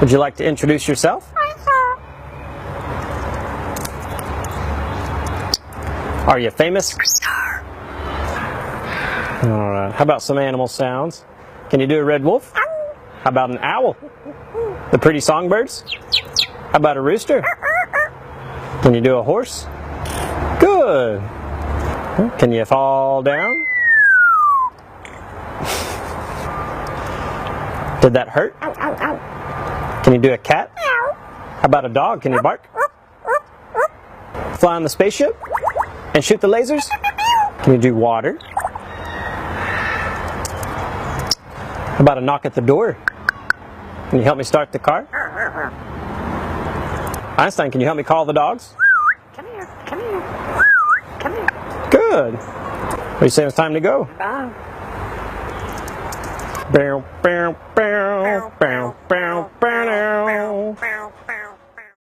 Would you like to introduce yourself? Are you famous? Alright, how about some animal sounds? Can you do a red wolf? How about an owl? The pretty songbirds? How about a rooster? Can you do a horse? Good! Can you fall down? Did that hurt? Can you do a cat? How about a dog? Can you bark? Fly on the spaceship? And shoot the lasers? Can you do water? How about a knock at the door? Can you help me start the car? Einstein, can you help me call the dogs? Come here, come here, come here. Good. What do you say it's time to go? Bye. Bow, bow, bow, bow, bow.